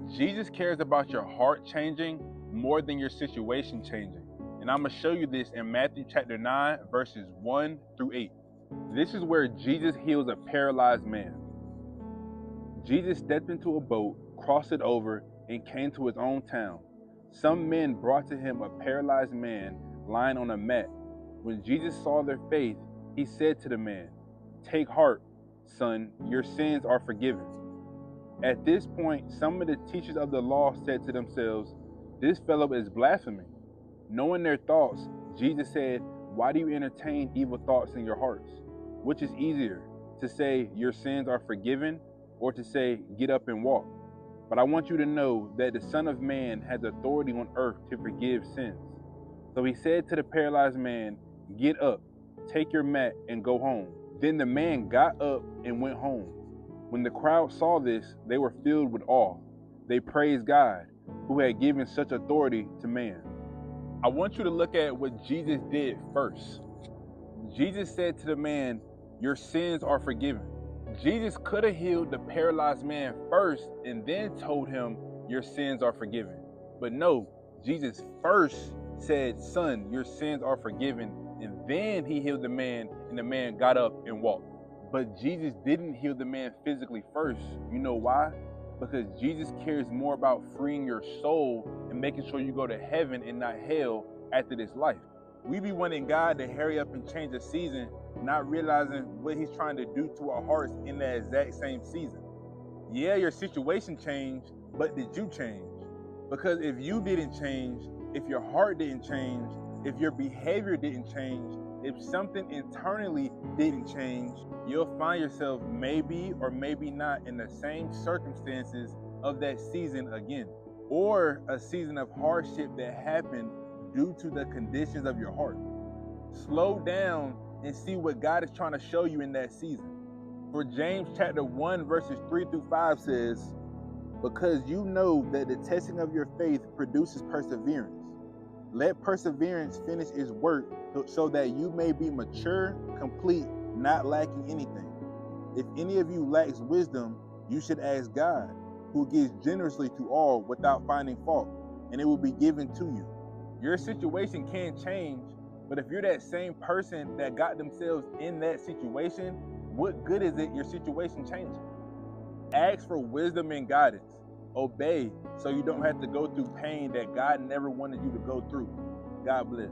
Jesus cares about your heart changing more than your situation changing. And I'm going to show you this in Matthew chapter 9, verses 1 through 8. This is where Jesus heals a paralyzed man. Jesus stepped into a boat, crossed it over, and came to his own town. Some men brought to him a paralyzed man lying on a mat. When Jesus saw their faith, he said to the man, "Take heart, son, your sins are forgiven." At this point, some of the teachers of the law said to themselves, "This fellow is blaspheming." Knowing their thoughts, Jesus said, "Why do you entertain evil thoughts in your hearts? Which is easier, to say your sins are forgiven, or to say get up and walk? But I want you to know that the Son of Man has authority on earth to forgive sins." So he said to the paralyzed man, "Get up, take your mat, and go home." Then the man got up and went home. When the crowd saw this, they were filled with awe. They praised God, who had given such authority to man. I want you to look at what Jesus did first. Jesus said to the man, "Your sins are forgiven." Jesus could have healed the paralyzed man first and then told him, "Your sins are forgiven." But no, Jesus first said, "Son, your sins are forgiven." And then he healed the man, and the man got up and walked. But Jesus didn't heal the man physically first. You know why? Because Jesus cares more about freeing your soul and making sure you go to heaven and not hell after this life. We be wanting God to hurry up and change the season, not realizing what he's trying to do to our hearts in that exact same season. Yeah, your situation changed, but did you change? Because if you didn't change, if your heart didn't change, if your behavior didn't change, if something internally didn't change, you'll find yourself maybe or maybe not in the same circumstances of that season again, or a season of hardship that happened due to the conditions of your heart. Slow down and see what God is trying to show you in that season. For James chapter 1 verses 3 through 5 says, "Because you know that the testing of your faith produces perseverance. Let perseverance finish its work so that you may be mature, complete, not lacking anything. If any of you lacks wisdom, you should ask God, who gives generously to all without finding fault, and it will be given to you." Your situation can change, but if you're that same person that got themselves in that situation, what good is it your situation changing? Ask for wisdom and guidance. Obey so you don't have to go through pain that God never wanted you to go through. God bless.